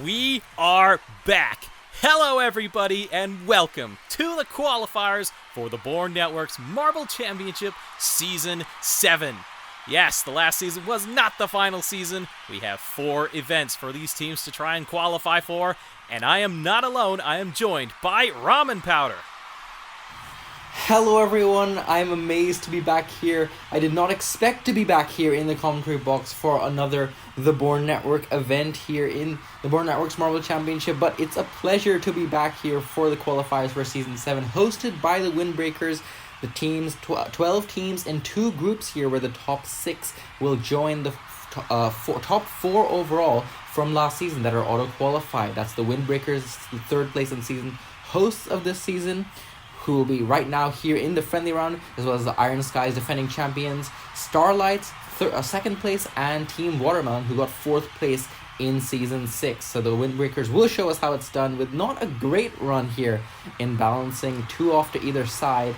We are back. Hello everybody and welcome to the qualifiers for the Bourne Network's Marble Championship Season 7. Yes, the last season was not the final season. We have 4 events for these teams to try and qualify for, and I am not alone. I am joined by Ramen Powder. Hello everyone, I'm amazed to be back here. I did not expect to be back here in the commentary box for another The Bourne Network event here in the Bourne Network's Marble Championship, but it's a pleasure to be back here for the qualifiers for Season 7, hosted by the Windbreakers. The teams, 12 teams in 2 groups here, where the top 6 will join the top 4 overall from last season that are auto-qualified. That's the Windbreakers, the 3rd place in season, hosts of this season, who will be right now here in the friendly round, as well as the Iron Skies defending champions, Starlights, 2nd place, and Team Watermelon, who got 4th place in Season 6. So the Windbreakers will show us how it's done with not a great run here in balancing 2 off to either side.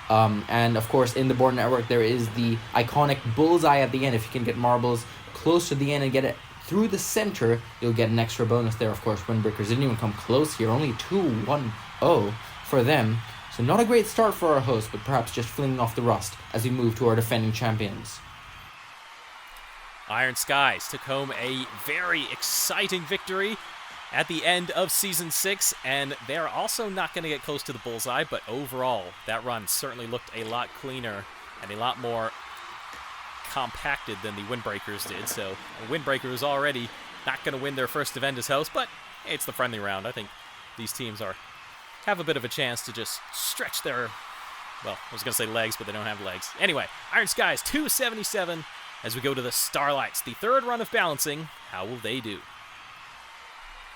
And of course, in the Bourne Network, there is the iconic bullseye at the end. If you can get marbles close to the end and get it through the center, you'll get an extra bonus there. Of course, Windbreakers didn't even come close here. Only 2-1-0 for them. So not a great start for our host, but perhaps just flinging off the rust as we move to our defending champions. Iron Skies took home a very exciting victory at the end of Season 6, and they're also not going to get close to the bullseye, but overall, that run certainly looked a lot cleaner and a lot more compacted than the Windbreakers did. So the Windbreakers already not going to win their first event as host, but it's the friendly round. I think these teams have a bit of a chance to just stretch their, well, I was going to say legs, but they don't have legs. Anyway, Iron Skies 277 as we go to the Starlights, the 3rd run of balancing. How will they do?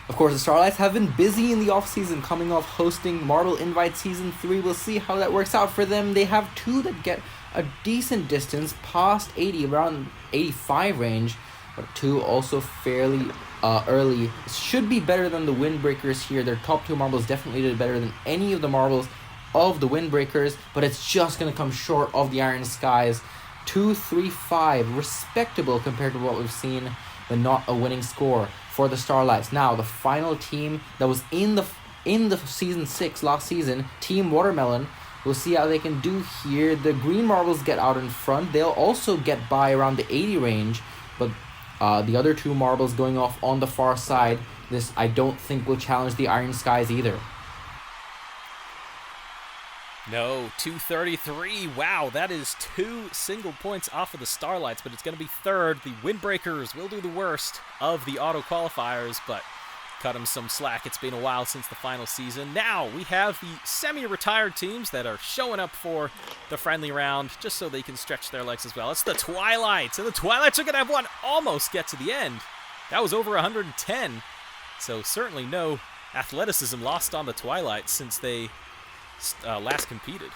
Of course, the Starlights have been busy in the off-season, coming off hosting Marble Invite Season 3. We'll see how that works out for them. They have 2 that get a decent distance past 80, around 85 range, but 2 also fairly early. Should be better than the Windbreakers here. Their top 2 marbles definitely did better than any of the marbles of the Windbreakers, but it's just going to come short of the Iron Skies. 2-3-5, respectable compared to what we've seen, but not a winning score for the Starlights. Now, the final team that was in the Season 6 last season, Team Watermelon, we'll see how they can do here. The green marbles get out in front. They'll also get by around the 80 range, but the other 2 marbles going off on the far side, this I don't think will challenge the Iron Skies either. No, 233. Wow, that is 2 single points off of the Starlights, but it's going to be 3rd. The Windbreakers will do the worst of the auto qualifiers, but cut them some slack. It's been a while since the final season. Now we have the semi-retired teams that are showing up for the friendly round just so they can stretch their legs as well. It's the Twilights, and the Twilights are going to have one almost get to the end. That was over 110, so certainly no athleticism lost on the Twilights since they last competed.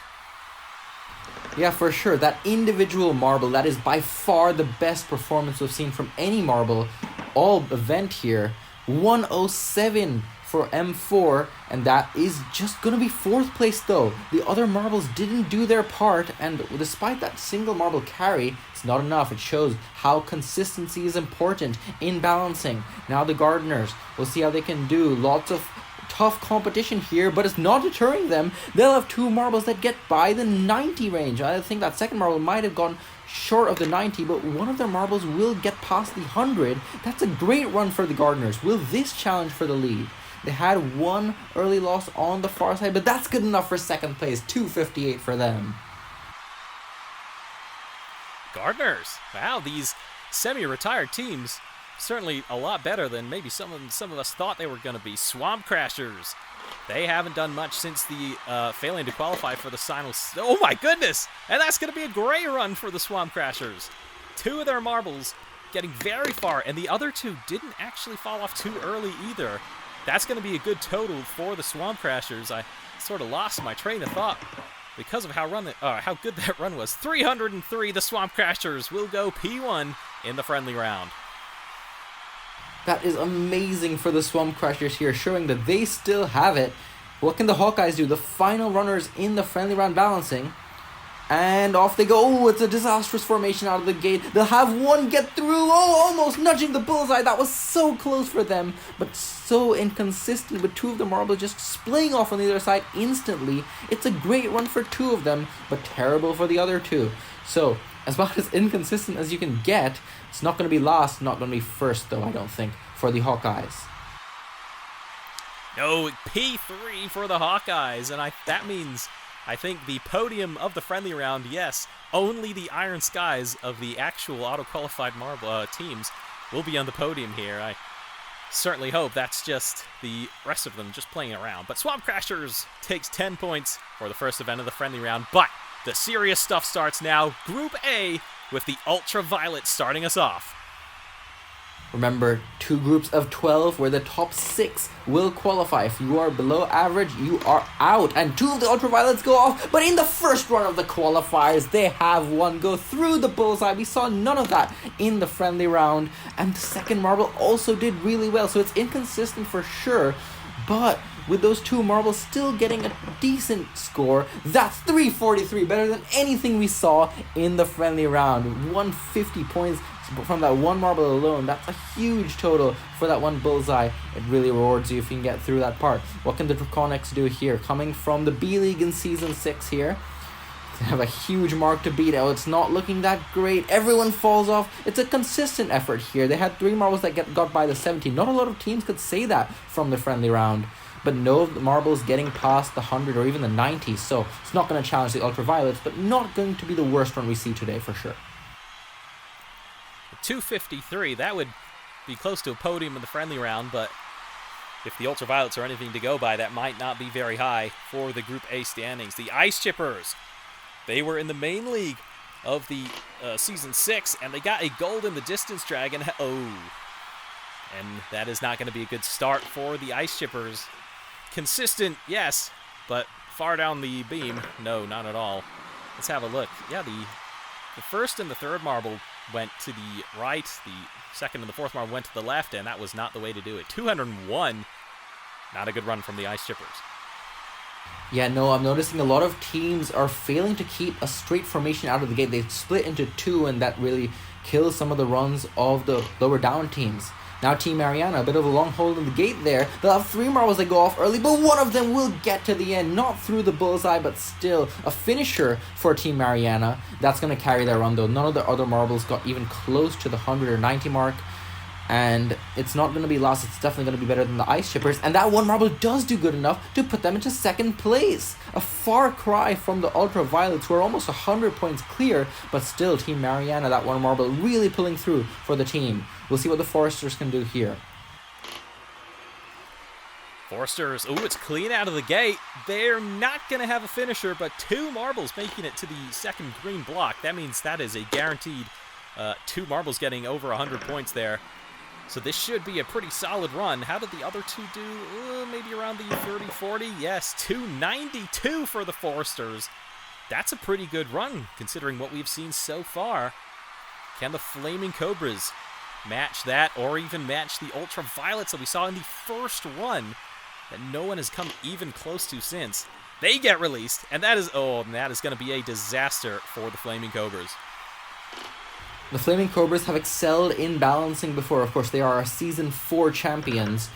Yeah, for sure. That individual marble, that is by far the best performance we've seen from any marble all event here. 107 for M4, and that is just going to be 4th place though. The other marbles didn't do their part, and despite that single marble carry, it's not enough. It shows how consistency is important in balancing. Now the Gardeners, we'll see how they can do. Lots of tough competition here, but it's not deterring them. They'll have 2 marbles that get by the 90 range. I think that second marble might have gone short of the 90, but one of their marbles will get past the 100. That's a great run for the Gardeners. Will this challenge for the lead? They had 1 early loss on the far side, but that's good enough for 2nd place. 258 for them. Gardeners. Wow, these semi-retired teams certainly a lot better than maybe some of us thought they were going to be. Swamp Crashers. They haven't done much since the failing to qualify for the final. Oh my goodness! And that's going to be a great run for the Swamp Crashers. 2 of their marbles getting very far, and the other 2 didn't actually fall off too early either. That's going to be a good total for the Swamp Crashers. I sort of lost my train of thought because of how good that run was. 303, the Swamp Crashers will go P1 in the friendly round. That is amazing for the Swamp Crashers here, showing that they still have it. What can the Hawkeyes do? The final runners in the friendly round balancing. And off they go. Oh, it's a disastrous formation out of the gate. They'll have one get through. Oh, almost nudging the bullseye. That was so close for them, but so inconsistent with two of the marbles just splaying off on the other side instantly. It's a great run for two of them, but terrible for the other two. So, as about as inconsistent as you can get. It's not going to be last, not going to be first, though, I don't think, for the Hawkeyes. No, P3 for the Hawkeyes, and that means, I think, the podium of the friendly round, yes, only the Iron Skies of the actual auto-qualified teams will be on the podium here. I certainly hope that's just the rest of them just playing around. But Swamp Crashers takes 10 points for the first event of the friendly round, but the serious stuff starts now. Group A with the Ultraviolet starting us off. Remember, 2 groups of 12 where the top 6 will qualify. If you are below average, you are out. And 2 of the Ultraviolets go off. But in the first run of the qualifiers, they have one go through the bullseye. We saw none of that in the friendly round. And the second marble also did really well. So it's inconsistent for sure. But with those 2 marbles still getting a decent score, that's 343. Better than anything we saw in the friendly round. 150 points. From that one marble alone, that's a huge total for that one bullseye. It really rewards you if you can get through that part. What can the Draconics do here? Coming from the B-League in Season 6 here. They have a huge mark to beat. Oh, it's not looking that great. Everyone falls off. It's a consistent effort here. They had 3 marbles that got by the 17. Not a lot of teams could say that from the friendly round. But no marbles getting past the 100 or even the 90. So it's not going to challenge the Ultraviolets, but not going to be the worst one we see today for sure. 253, that would be close to a podium in the friendly round, but if the Ultraviolets are anything to go by, that might not be very high for the Group A standings. The Ice Chippers, they were in the main league of the Season 6, and they got a gold in the Distance Dragon. Oh, and that is not going to be a good start for the Ice Chippers. Consistent, yes, but far down the beam, no, not at all. Let's have a look. Yeah, the first and the third marble went to the right, the second and the fourth marble went to the left, and that was not the way to do it. 201, not a good run from the Ice Chippers. Yeah, no, I'm noticing a lot of teams are failing to keep a straight formation out of the gate. They split into 2, and that really kills some of the runs of the lower down teams. Now Team Mariana, a bit of a long hold in the gate there. They'll have 3 marbles that go off early, but one of them will get to the end. Not through the bullseye, but still a finisher for Team Mariana. That's going to carry their run though. None of the other marbles got even close to the 100 or 90 mark. And it's not going to be lost. It's definitely going to be better than the Ice Chippers. And that one marble does do good enough to put them into second place. A far cry from the Ultraviolets, who are almost 100 points clear. But still, Team Mariana, that one marble really pulling through for the team. We'll see what the Foresters can do here. Foresters, oh, it's clean out of the gate. They're not going to have a finisher, but 2 marbles making it to the second green block. That means that is a guaranteed 2 marbles getting over 100 points there. So this should be a pretty solid run. How did the other 2 do? Maybe around the 30-40? Yes, 292 for the Foresters. That's a pretty good run, considering what we've seen so far. Can the Flaming Cobras match that, or even match the Ultraviolets that we saw in the first run that no one has come even close to since? They get released, and that is going to be a disaster for the Flaming Cobras. The Flaming Cobras have excelled in balancing before. Of course, they are our Season 4 champions,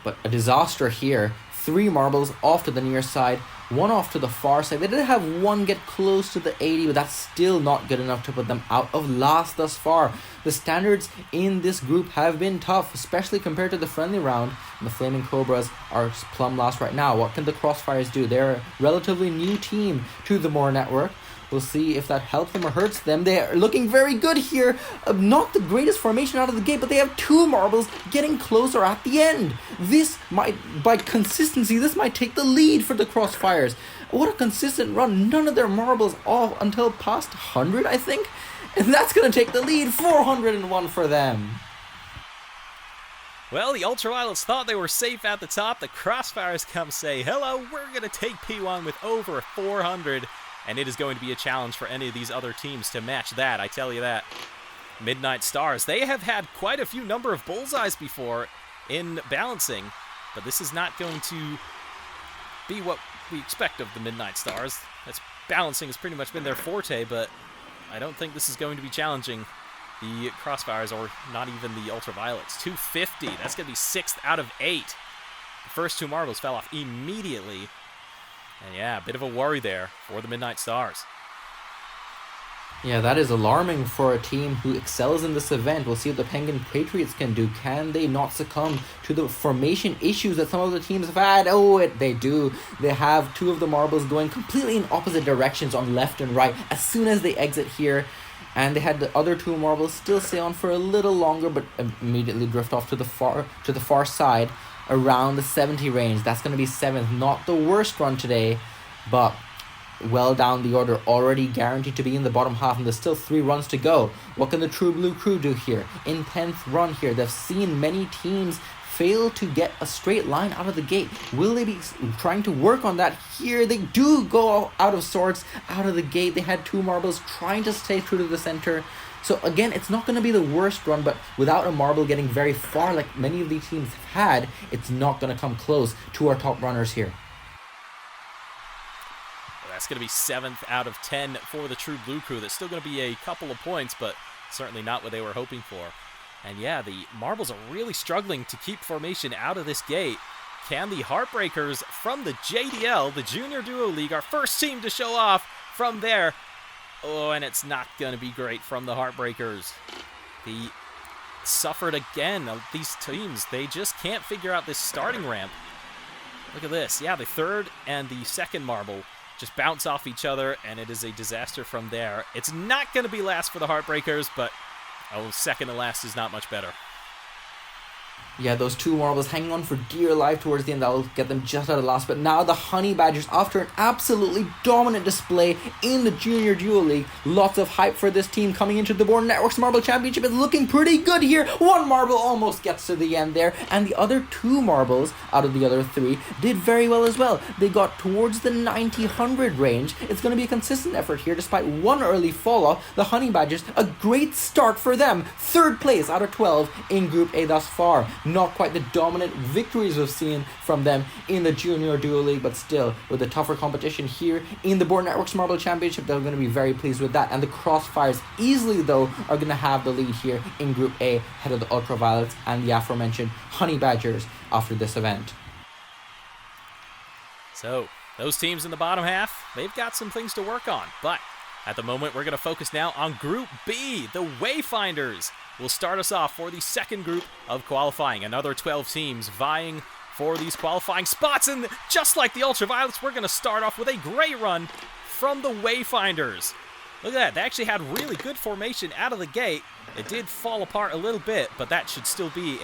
but a disaster here. 3 marbles off to the near side, 1 off to the far side. They did have 1 get close to the 80, but that's still not good enough to put them out of last thus far. The standards in this group have been tough, especially compared to the friendly round. And the Flaming Cobras are plumb last right now. What can the Crossfires do? They're a relatively new team to the Bourne network. We'll see if that helps them or hurts them. They are looking very good here. Not the greatest formation out of the gate, but they have 2 marbles getting closer at the end. This might, by consistency, this might take the lead for the Crossfires. What a consistent run. None of their marbles off until past 100, I think. And that's going to take the lead. 401 for them. Well, the Ultraviolets thought they were safe at the top. The Crossfires come say, hello, we're going to take P1 with over 400. And it is going to be a challenge for any of these other teams to match that, I tell you that. Midnight Stars, they have had quite a few number of bullseyes before in balancing, but this is not going to be what we expect of the Midnight Stars. That's balancing has pretty much been their forte, but I don't think this is going to be challenging the Crossfires or not even the Ultraviolets. 250. That's going to be 6th out of 8. The first 2 marbles fell off immediately. And yeah, a bit of a worry there for the Midnight Stars. Yeah, that is alarming for a team who excels in this event. We'll see what the Penguin Patriots can do. Can they not succumb to the formation issues that some of the teams have had? Oh, they do. They have 2 of the marbles going completely in opposite directions on left and right as soon as they exit here. And they had the other 2 marbles still stay on for a little longer, but immediately drift off to the far side around the 70 range. That's going to be 7th. Not the worst run today, but well down the order, already guaranteed to be in the bottom half, and there's still 3 runs to go. What can the True Blue crew do here? In 10th run here, they've seen many teams fail to get a straight line out of the gate. Will they be trying to work on that here? They do go out of sorts out of the gate. They had 2 marbles trying to stay true to the center. So again, it's not going to be the worst run, but without a marble getting very far like many of these teams have had, it's not going to come close to our top runners here. Well, that's going to be 7th out of 10 for the True Blue crew. That's still going to be a couple of points, but certainly not what they were hoping for. And yeah, the marbles are really struggling to keep formation out of this gate. Can the Heartbreakers from the JDL, the Junior Duo League, our first team to show off from there? Oh, and it's not going to be great from the Heartbreakers. They suffered again. These teams, they just can't figure out this starting ramp. Look at this. Yeah, the 3rd and the 2nd marble just bounce off each other, and it is a disaster from there. It's not going to be last for the Heartbreakers, but 2nd to last is not much better. Yeah, those 2 marbles hanging on for dear life towards the end. That will get them just out of last. But now the Honey Badgers, after an absolutely dominant display in the Junior Duo League, lots of hype for this team coming into the Bourne Networks Marble Championship. It's looking pretty good here. 1 marble almost gets to the end there. And the other 2 marbles out of the other 3 did very well as well. They got towards the 90-100 range. It's going to be a consistent effort here despite 1 early fall off. The Honey Badgers, a great start for them. 3rd place out of 12 in Group A thus far. Not quite the dominant victories we've seen from them in the Junior Duo League, but still, with the tougher competition here in the Bourne Networks Marble Championship, they're going to be very pleased with that. And the Crossfires easily, though, are going to have the lead here in Group A, ahead of the Ultraviolets and the aforementioned Honey Badgers after this event. So, those teams in the bottom half, they've got some things to work on, but at the moment, we're going to focus now on Group B, the Wayfinders. Will start us off for the 2nd group of qualifying. Another 12 teams vying for these qualifying spots. And just like the Ultraviolets, we're going to start off with a great run from the Wayfinders. Look at that. They actually had really good formation out of the gate. It did fall apart a little bit, but that should still be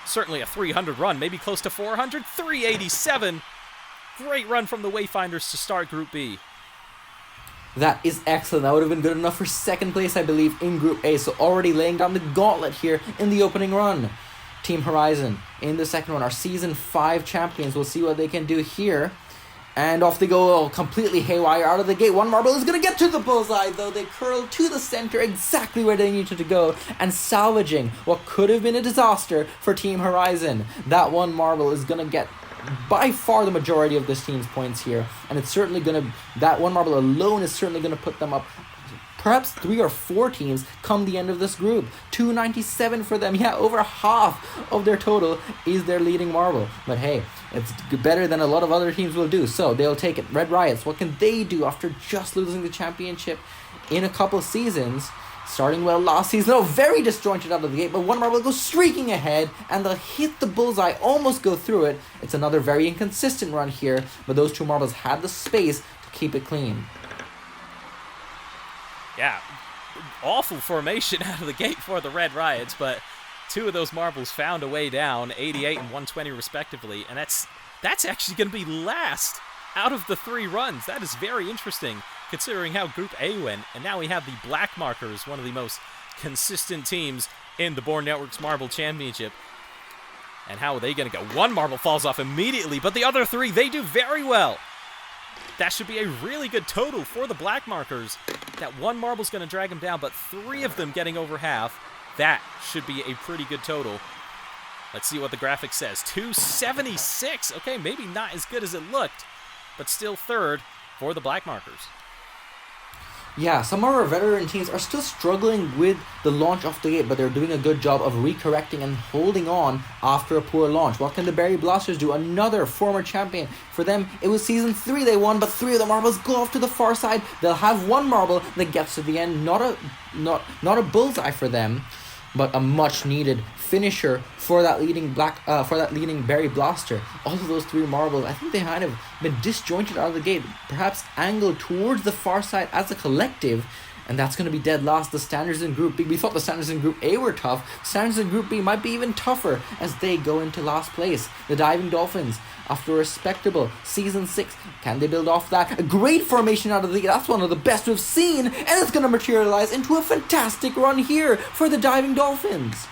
certainly a 300 run, maybe close to 400. 387. Great run from the Wayfinders to start Group B. That is excellent. That would have been good enough for 2nd place, I believe, in Group A. So already laying down the gauntlet here in the opening run. Team Horizon in the 2nd one. Our Season 5 champions. We'll see what they can do here. And off they go, completely haywire out of the gate. 1 marble is going to get to the bullseye, though. They curl to the center, exactly where they needed to go, and salvaging what could have been a disaster for Team Horizon. That 1 marble is going to get by far the majority of this team's points here, and it's certainly going to, that 1 marble alone is certainly going to put them up perhaps 3 or 4 teams come the end of this group. 297 for them. Yeah, over half of their total is their leading marble. But hey, it's better than a lot of other teams will do, so they'll take it. Red Riots, what can they do after just losing the championship in a couple seasons? Starting well last season, very disjointed out of the gate, but 1 marble goes streaking ahead, and they'll hit the bullseye, almost go through it. It's another very inconsistent run here, but those 2 marbles had the space to keep it clean. Yeah, awful formation out of the gate for the Red Riots, but 2 of those marbles found a way down, 88 and 120 respectively, and that's actually going to be last out of the 3 runs. That is very interesting, considering how Group A went. And now we have the Black Markers, one of the most consistent teams in the Bourne Networks Marble Championship. And how are they going to go? 1 marble falls off immediately, but the other 3, they do very well. That should be a really good total for the Black Markers. That 1 marble's going to drag them down, but 3 of them getting over half. That should be a pretty good total. Let's see what the graphic says. 276. Okay, maybe not as good as it looked. but still third for the Black Markers. Yeah, some of our veteran teams are still struggling with the launch off the gate, but they're doing a good job of recorrecting and holding on after a poor launch. What can the Berry Blasters do? Another former champion. For them, it was Season 3 they won, but 3 of the marbles go off to the far side. They'll have one marble that gets to the end. Not a bullseye for them, but a much needed finisher for that leading Berry Blaster. All of those 3 marbles, I think they kind of been disjointed out of the gate, perhaps angled towards the far side as a collective, and that's going to be dead last. The standards in Group B, we thought the standards in Group A were tough. Standards in Group B might be even tougher as they go into last place. The Diving Dolphins, after a respectable Season 6, can they build off that? A great formation out of the gate, that's one of the best we've seen, and it's going to materialize into a fantastic run here for the Diving Dolphins.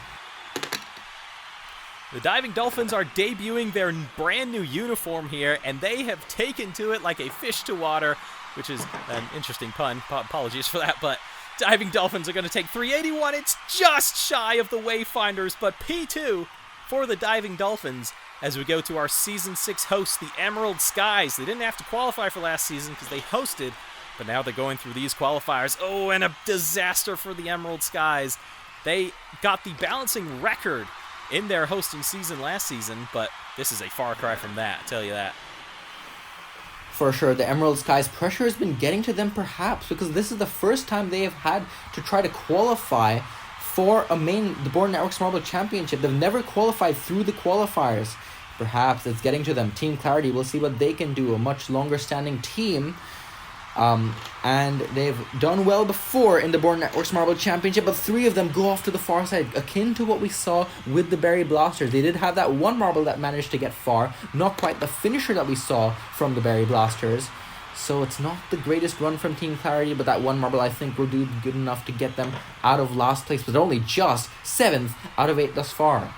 The Diving Dolphins are debuting their brand new uniform here, and they have taken to it like a fish to water, which is an interesting pun. Apologies for that, but Diving Dolphins are going to take 381. It's just shy of the Wayfinders, but P2 for the Diving Dolphins as we go to our Season 6 host, the Emerald Skies. They didn't have to qualify for last season because they hosted, but now they're going through these qualifiers. Oh, and a disaster for the Emerald Skies. They got the balancing record in their hosting season last season, but this is a far cry from that, I'll tell you that. For sure, the Emerald Skies pressure has been getting to them perhaps because this is the first time they have had to try to qualify for the Bourne Networks Marble Championship. They've never qualified through the qualifiers. Perhaps it's getting to them. Team Clarity, we'll see what they can do. A much longer standing team. And they've done well before in the Bourne Networks Marble Championship, but 3 of them go off to the far side, akin to what we saw with the Berry Blasters. They did have that one marble that managed to get far, not quite the finisher that we saw from the Berry Blasters. So it's not the greatest run from Team Clarity, but that one marble I think will do good enough to get them out of last place, but only just 7th out of 8 thus far.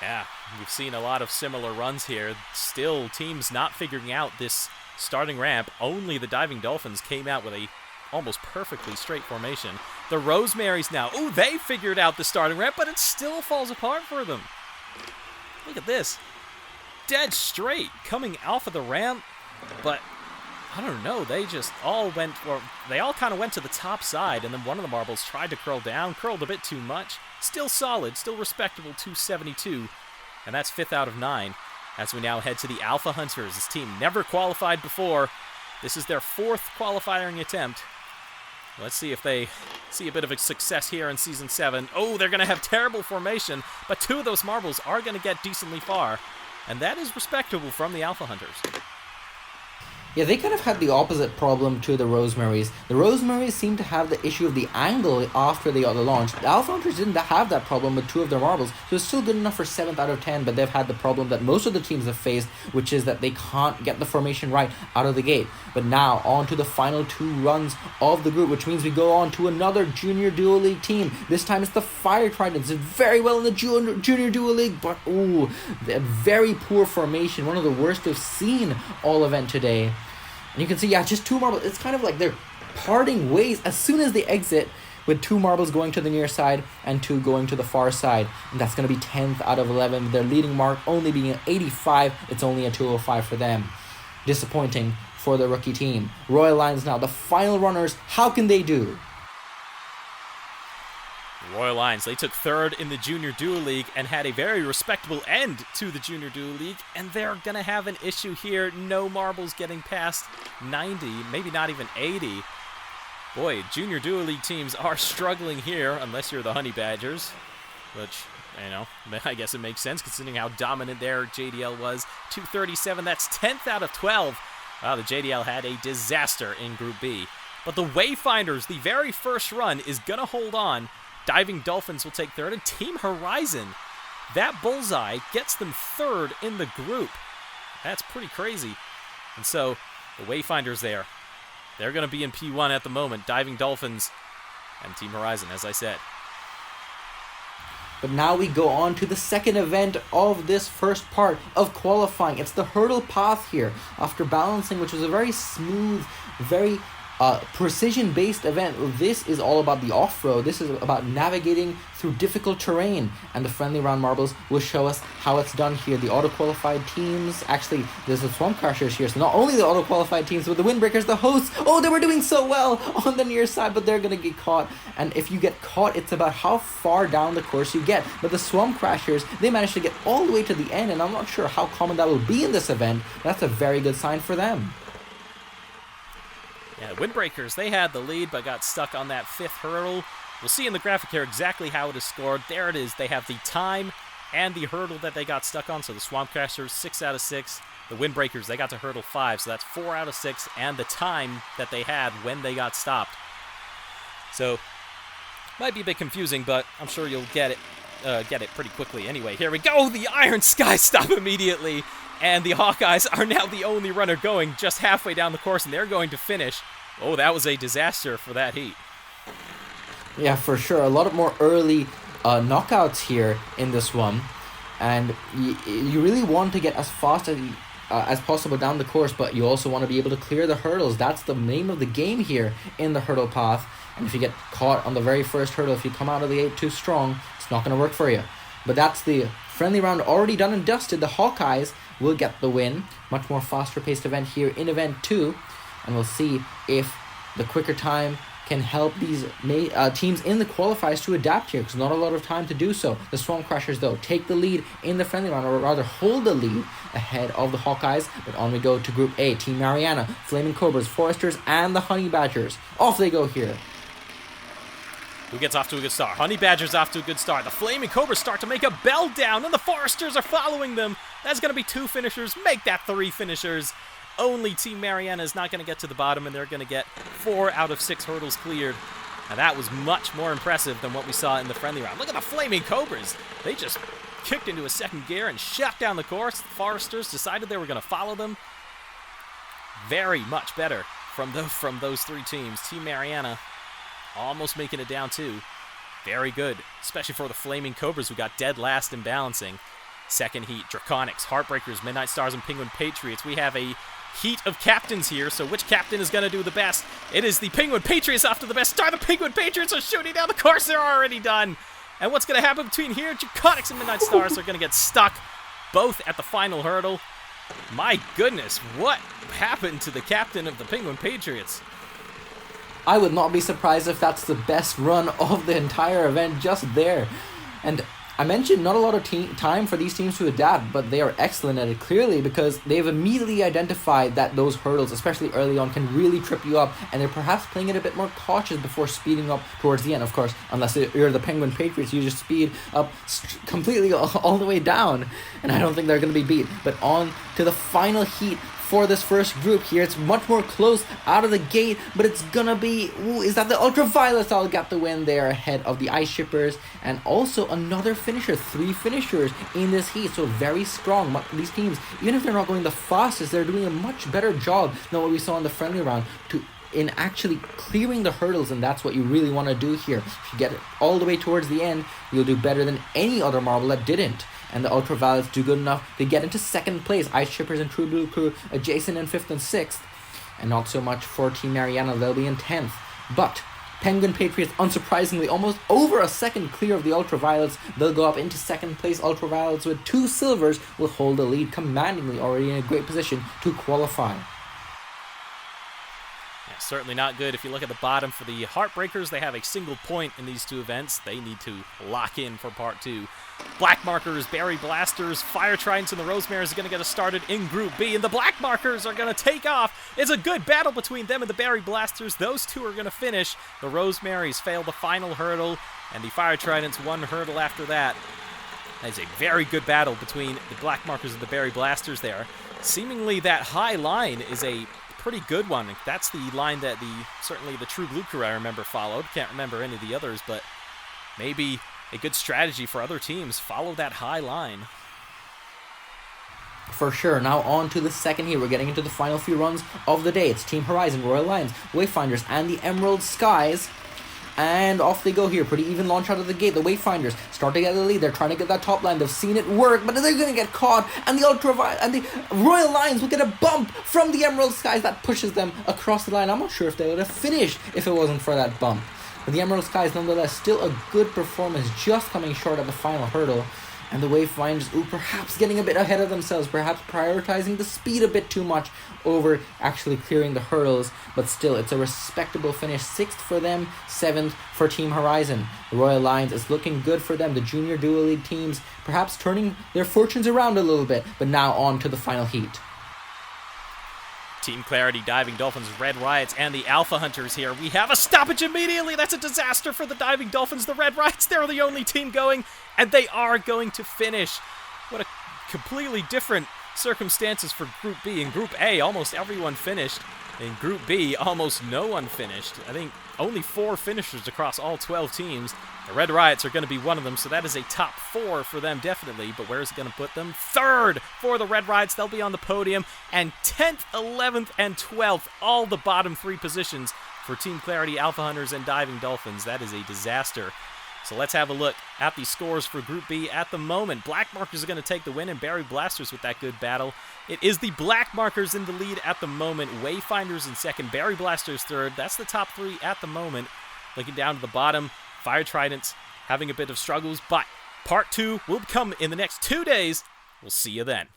Yeah, we've seen a lot of similar runs here. Still, teams not figuring out this starting ramp. Only the Diving Dolphins came out with a almost perfectly straight formation. The Rosemaries now, they figured out the starting ramp, but it still falls apart for them. Look at this. Dead straight, coming off of the ramp, but I don't know, they all kind of went to the top side, and then one of the marbles tried to curl down, curled a bit too much. Still solid, still respectable 272, and that's 5th out of 9. As we now head to the Alpha Hunters. This team never qualified before. This is their 4th qualifying attempt. Let's see if they see a bit of a success here in Season 7. Oh, they're going to have terrible formation, but 2 of those marbles are going to get decently far, and that is respectable from the Alpha Hunters. Yeah, they kind of had the opposite problem to the Rosemaries. The Rosemaries seemed to have the issue of the angle after the other launch. The Alpha Hunters didn't have that problem with 2 of their marbles, so it's still good enough for 7th out of 10, but they've had the problem that most of the teams have faced, which is that they can't get the formation right out of the gate. But now, on to the final 2 runs of the group, which means we go on to another Junior Duo League team. This time it's the Fire Tridents. Did very well in the Junior Duo League, but they had very poor formation, one of the worst we've seen all event today. And you can see, just 2 marbles. It's kind of like they're parting ways as soon as they exit, with 2 marbles going to the near side and 2 going to the far side. And that's going to be 10th out of 11. Their leading mark only being an 85. It's only a 205 for them. Disappointing for the rookie team. Royal Lions now, the final runners. How can they do? Royal Lions, they took 3rd in the Junior Duo League and had a very respectable end to the Junior Duo League, and they're going to have an issue here. No marbles getting past 90, maybe not even 80. Boy, Junior Duo League teams are struggling here, unless you're the Honey Badgers, which, I guess it makes sense considering how dominant their JDL was. 237, that's 10th out of 12. Wow, the JDL had a disaster in Group B. But the Wayfinders, the very first run, is going to hold on. Diving Dolphins will take 3rd, and Team Horizon, that bullseye gets them 3rd in the group. That's pretty crazy. And so, the Wayfinders there, they're going to be in P1 at the moment. Diving Dolphins and Team Horizon, as I said. But now we go on to the second event of this first part of qualifying. It's the hurdle path here. After balancing, which was a very smooth, very precision-based event. This is all about the off-road. This is about navigating through difficult terrain, and the friendly round marbles will show us how it's done here. The auto-qualified teams, actually, there's the Swamp Crashers here, so not only the auto-qualified teams, but the Windbreakers, the hosts, oh, they were doing so well on the near side, but they're gonna get caught, and if you get caught, it's about how far down the course you get. But the Swamp Crashers, they managed to get all the way to the end, and I'm not sure how common that will be in this event. That's a very good sign for them. Yeah, Windbreakers, they had the lead, but got stuck on that 5th hurdle. We'll see in the graphic here exactly how it is scored. There it is. They have the time and the hurdle that they got stuck on. So the Swamp Crashers, 6 out of 6. The Windbreakers, they got to hurdle 5, so that's 4 out of 6, and the time that they had when they got stopped. So, might be a bit confusing, but I'm sure you'll get it pretty quickly. Anyway, here we go. The Iron Sky stop immediately. And the Hawkeyes are now the only runner going just halfway down the course, and they're going to finish. Oh, that was a disaster for that heat. Yeah, for sure. A lot more early knockouts here in this one. And you really want to get as fast as possible down the course, but you also want to be able to clear the hurdles. That's the name of the game here in the hurdle path. And if you get caught on the very first hurdle, if you come out of the 8 too strong, it's not going to work for you. But that's the friendly round already done and dusted. The Hawkeyes will get the win. Much more faster paced event here in event 2. And we'll see if the quicker time can help these teams in the qualifiers to adapt here, because not a lot of time to do so. The Swamp Crashers, though, take the lead in the friendly round, or rather hold the lead ahead of the Hawkeyes. But on we go to Group A. Team Mariana, Flaming Cobras, Foresters, and the Honey Badgers. Off they go here. Who gets off to a good start? Honey Badger's off to a good start. The Flaming Cobras start to make a bell down, and the Foresters are following them. That's going to be 2 finishers. Make that 3 finishers. Only Team Mariana is not going to get to the bottom, and they're going to get 4 out of 6 hurdles cleared. Now that was much more impressive than what we saw in the friendly round. Look at the Flaming Cobras. They just kicked into a second gear and shut down the course. The Foresters decided they were going to follow them. Very much better from those 3 teams. Team Mariana almost making it down 2. Very good, especially for the Flaming Cobras, who got dead last in balancing. Second heat, Draconics, Heartbreakers, Midnight Stars, and Penguin Patriots. We have a heat of captains here, so which captain is going to do the best? It is the Penguin Patriots off to the best start. The Penguin Patriots are shooting down the course. They're already done. And what's going to happen between here? Draconics and Midnight Stars are going to get stuck, both at the final hurdle. My goodness, what happened to the captain of the Penguin Patriots? I would not be surprised if that's the best run of the entire event just there. And I mentioned not a lot of time for these teams to adapt, but they are excellent at it clearly, because they've immediately identified that those hurdles, especially early on, can really trip you up, and they're perhaps playing it a bit more cautious before speeding up towards the end. Of course, unless you're the Penguin Patriots, you just speed up completely all the way down, and I don't think they're going to be beat. But on to the final heat for this first group here. It's much more close out of the gate, but it's gonna be, is that the Ultraviolets that'll get the win there ahead of the Ice Shippers, and also another finisher, 3 finishers in this heat, so very strong. These teams, even if they're not going the fastest, they're doing a much better job than what we saw in the friendly round in actually clearing the hurdles, and that's what you really want to do here. If you get it all the way towards the end, you'll do better than any other marble that didn't. And the Ultraviolets do good enough to get into second place. Ice Shippers and True Blue Crew adjacent in 5th and 6th. And not so much for Team Mariana, they'll be in 10th. But Penguin Patriots, unsurprisingly, almost over a second clear of the Ultraviolets. They'll go up into second place. Ultraviolets with 2 silvers will hold the lead commandingly, already in a great position to qualify. Certainly not good. If you look at the bottom for the Heartbreakers, they have a single point in these 2 events. They need to lock in for part 2. Black Markers, Berry Blasters, Fire Tridents, and the Rosemaries are going to get us started in Group B, and the Black Markers are going to take off. It's a good battle between them and the Berry Blasters. Those 2 are going to finish. The Rosemaries fail the final hurdle, and the Fire Tridents 1 hurdle after that. That is a very good battle between the Black Markers and the Berry Blasters there. Seemingly that high line is a pretty good one. That's the line that certainly the True Blue Crew I remember followed. Can't remember any of the others, but maybe a good strategy for other teams. Follow that high line. For sure. Now on to the second here. We're getting into the final few runs of the day. It's Team Horizon, Royal Lions, Wayfinders, and the Emerald Skies. And off they go here. Pretty even launch out of the gate. The Wayfinders start to get the lead. They're trying to get that top line. They've seen it work, but they're going to get caught. And the Royal Lions will get a bump from the Emerald Skies that pushes them across the line. I'm not sure if they would have finished if it wasn't for that bump. But the Emerald Skies, nonetheless, still a good performance, just coming short at the final hurdle. And the Wayfinders, perhaps getting a bit ahead of themselves, perhaps prioritizing the speed a bit too much over actually clearing the hurdles. But still, it's a respectable finish. 6th for them, 7th for Team Horizon. The Royal Lions is looking good for them. The junior dual league teams perhaps turning their fortunes around a little bit. But now on to the final heat. Team Clarity, Diving Dolphins, Red Riots, and the Alpha Hunters here. We have a stoppage immediately. That's a disaster for the Diving Dolphins. The Red Riots, they're the only team going, and they are going to finish. What a completely different circumstances for Group B. In Group A, almost everyone finished. In Group B, almost no one finished. I think only 4 finishers across all 12 teams. The Red Riots are going to be one of them, so that is a top 4 for them, definitely. But where is it going to put them? 3rd for the Red Riots. They'll be on the podium. And 10th, 11th, and 12th, all the bottom 3 positions for Team Clarity, Alpha Hunters, and Diving Dolphins. That is a disaster. So let's have a look at the scores for Group B at the moment. Black Markers are going to take the win, and Berry Blasters with that good battle. It is the Black Markers in the lead at the moment. Wayfinders in 2nd, Berry Blasters 3rd. That's the top 3 at the moment. Looking down to the bottom, Fire Tridents having a bit of struggles, but Part 2 will come in the next 2 days. We'll see you then.